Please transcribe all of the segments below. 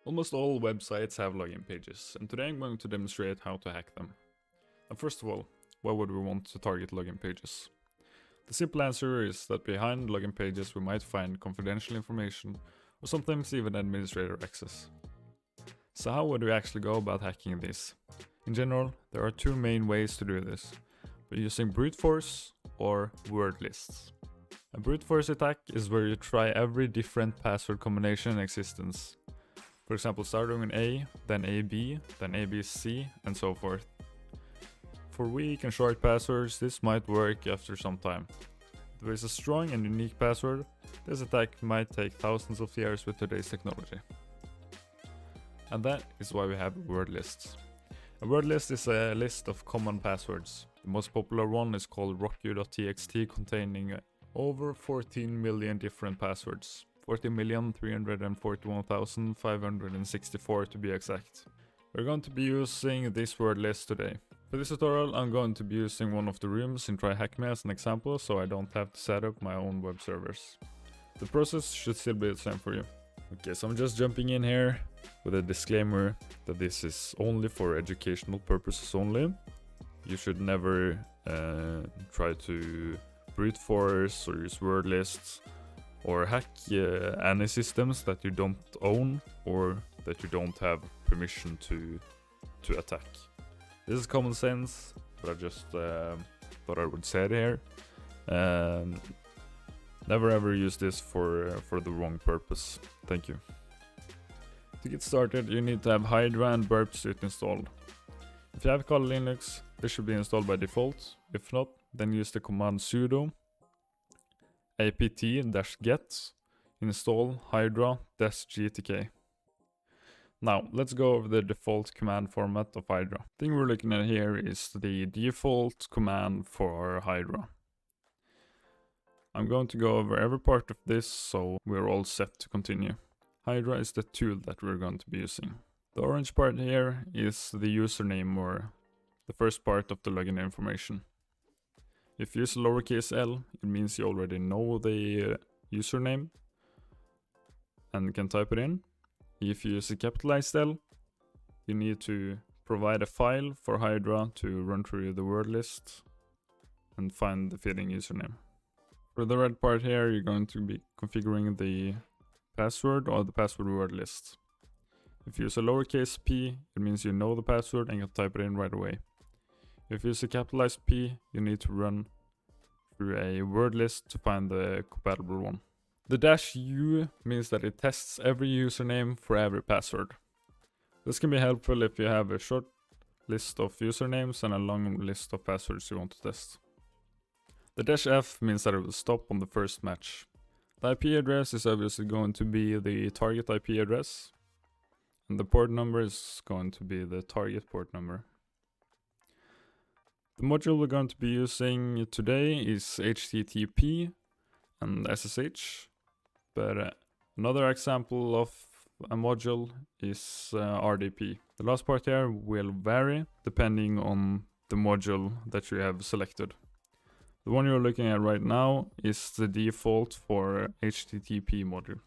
Almost all websites have login pages, and today I'm going to demonstrate how to hack them. And first of all, why would we want to target login pages? The simple answer is that behind login pages we might find confidential information, or sometimes even administrator access. So how would we actually go about hacking these? In general, there are two main ways to do this, by using brute force or word lists. A brute force attack is where you try every different password combination in existence. For example, starting with A, then AB, then ABC, and so forth. For weak and short passwords, this might work after some time. If there is a strong and unique password, this attack might take thousands of years with today's technology. And that is why we have word lists. A word list is a list of common passwords. The most popular one is called rockyou.txt, containing over 14 million different passwords. 40,341,564 to be exact. We're going to be using this word list today. For this tutorial, I'm going to be using one of the rooms in TryHackMe as an example, so I don't have to set up my own web servers. The process should still be the same for you. Okay, so I'm just jumping in here with a disclaimer that this is only for educational purposes only. You should never try to brute force or use word lists or hack any systems that you don't own or that you don't have permission to attack. This is common sense, but I just thought I would say it here. Never ever use this for the wrong purpose. Thank you. To get started, you need to have Hydra and burp suite installed. If you have Kali Linux, this should be installed by default. If not, then use the command sudo apt-get install hydra-gtk. Now, let's go over the default command format of Hydra. The thing we're looking at here is the default command for Hydra. I'm going to go over every part of this so we're all set to continue. Hydra is the tool that we're going to be using. The orange part here is the username, or the first part of the login information. If you use a lowercase l, it means you already know the username and can type it in. If you use a capitalized L, you need to provide a file for Hydra to run through the word list and find the fitting username. For the red part here, you're going to be configuring the password or the password word list. If you use a lowercase p, it means you know the password and can type it in right away. If you use a capitalized P, you need to run through a word list to find the compatible one. The -u means that it tests every username for every password. This can be helpful if you have a short list of usernames and a long list of passwords you want to test. The -f means that it will stop on the first match. The IP address is obviously going to be the target IP address, and the port number is going to be the target port number. The module we're going to be using today is HTTP and SSH, but another example of a module is RDP. The last part here will vary depending on the module that you have selected. The one you're looking at right now is the default for HTTP module.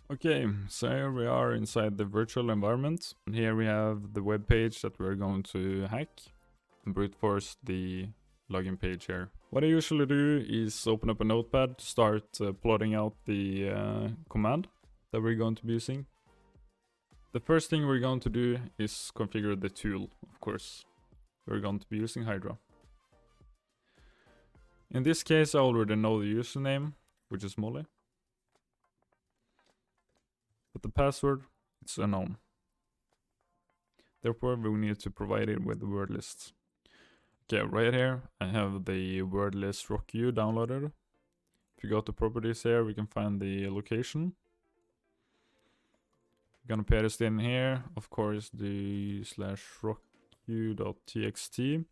Okay, so here we are inside the virtual environment, and here we have the web page that we're going to hack and brute force the login page here. What I usually do is open up a notepad to start plotting out the command that we're going to be using. The first thing we're going to do is configure the tool, of course. We're going to be using Hydra. In this case, I already know the username, which is Molly. But the password, it's unknown. Therefore, we need to provide it with the word lists. Okay, right here, I have the word list rockyou downloaded. If you go to properties here, we can find the location. We're gonna paste in here, of course, the /rockyou.txt.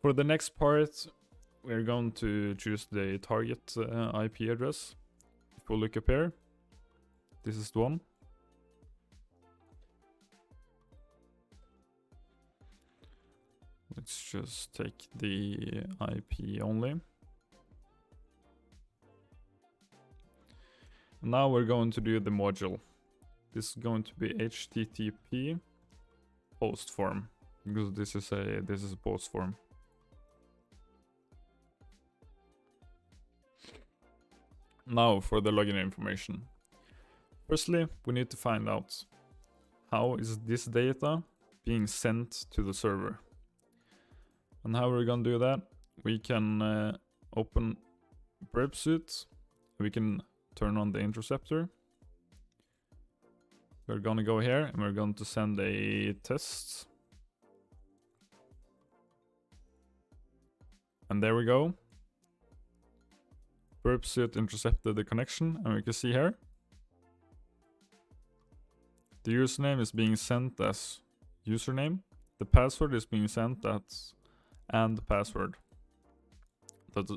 For the next part, we're going to choose the target IP address. If we look up here, this is the one. Let's just take the IP only. Now we're going to do the module. This is going to be HTTP post form, because this is a post form. Now for the login information. Firstly, we need to find out how is this data being sent to the server. And how we're gonna do that? We can open Suite. We can turn on the interceptor. We're gonna go here and we're going to send a test. And there we go. Suite intercepted the connection, and we can see here the username is being sent as username. The password is being sent as and password.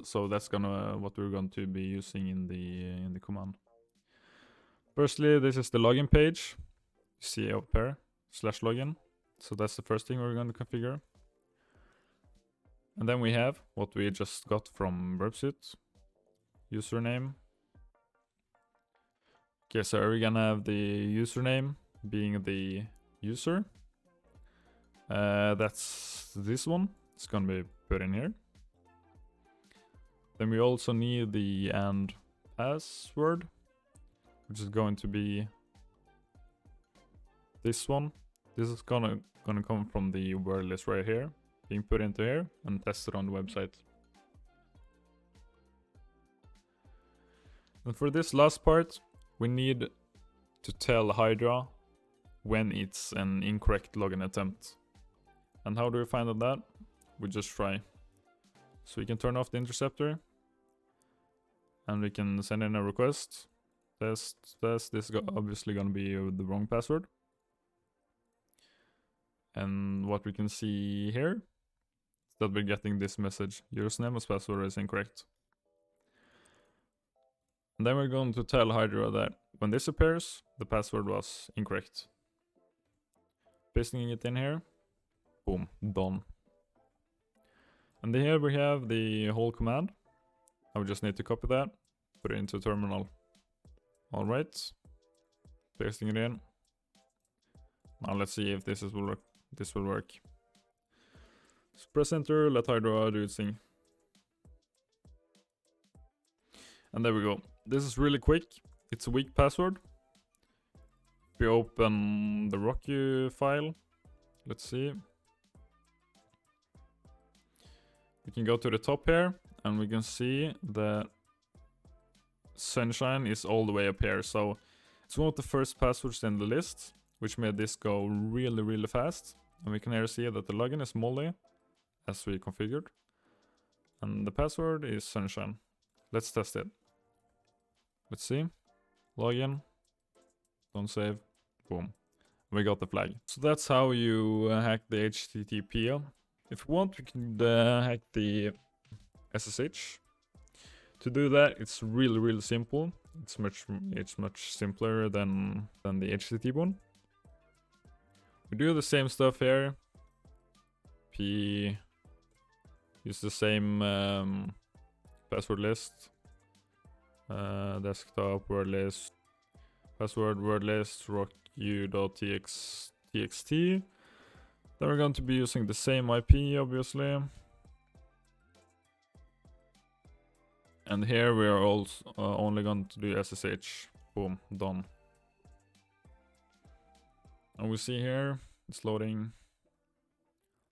So that's gonna what we're going to be using in the command. Firstly, this is the login page. You see up here /login. So that's the first thing we're going to configure. And then we have what we just got from Suite. Username. Okay, so we're gonna have the username being the user. That's this one. It's gonna be put in here. Then we also need the and password, which is going to be this one. This is gonna come from the word list right here, being put into here and tested on the website. And for this last part, we need to tell Hydra when it's an incorrect login attempt. And how do we find out that? We just try. So we can turn off the interceptor. And we can send in a request. Test. This is obviously going to be the wrong password. And what we can see here is that we're getting this message. Username as password is incorrect. And then we're going to tell Hydra that when this appears, the password was incorrect. Pasting it in here. Boom, done. And here we have the whole command. I would just need to copy that, put it into terminal. Alright. Pasting it in. Now let's see if this will work. This will work. So press enter, let Hydra do its thing. And there we go. This is really quick. It's a weak password. If we open the Rocky file, let's see. We can go to the top here, and we can see that Sunshine is all the way up here. So it's one of the first passwords in the list, which made this go really, really fast. And we can here see that the login is Molly, as we configured. And the password is Sunshine. Let's test it. Let's see. Login. Don't save. Boom. We got the flag. So that's how you hack the HTTP. If you want, we can hack the SSH. To do that, it's really, really simple. It's much simpler than the HTTP one. We do the same stuff here. Use the same password list. Desktop word list, password word list, rocku.txt. Then we're going to be using the same IP, obviously. And here we are also only going to do SSH. Boom, done. And we see here it's loading,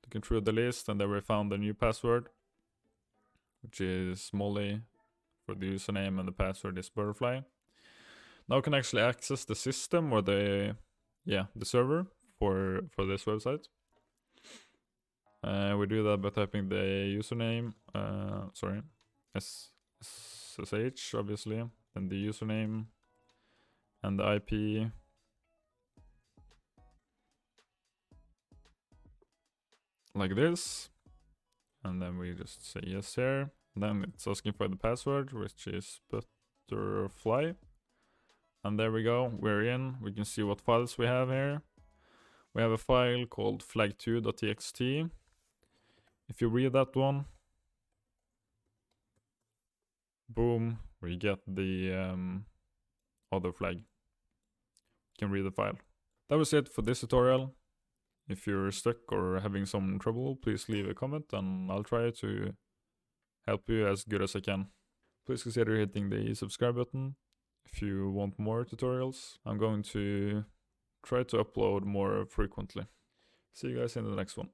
looking through the list, and then we found the new password, which is Molly. For the username, and the password is butterfly. Now we can actually access the system or the server for this website. We do that by typing the username, SSH obviously, then the username and the IP. Like this. And then we just say yes here. Then it's asking for the password, which is butterfly. And there we go, we're in. We can see what files we have here. We have a file called flag2.txt. If you read that one, boom, we get the other flag. You can read the file. That was it for this tutorial. If you're stuck or having some trouble, please leave a comment and I'll try to help you as good as I can. Please consider hitting the subscribe button if you want more tutorials. I'm going to try to upload more frequently. See you guys in the next one.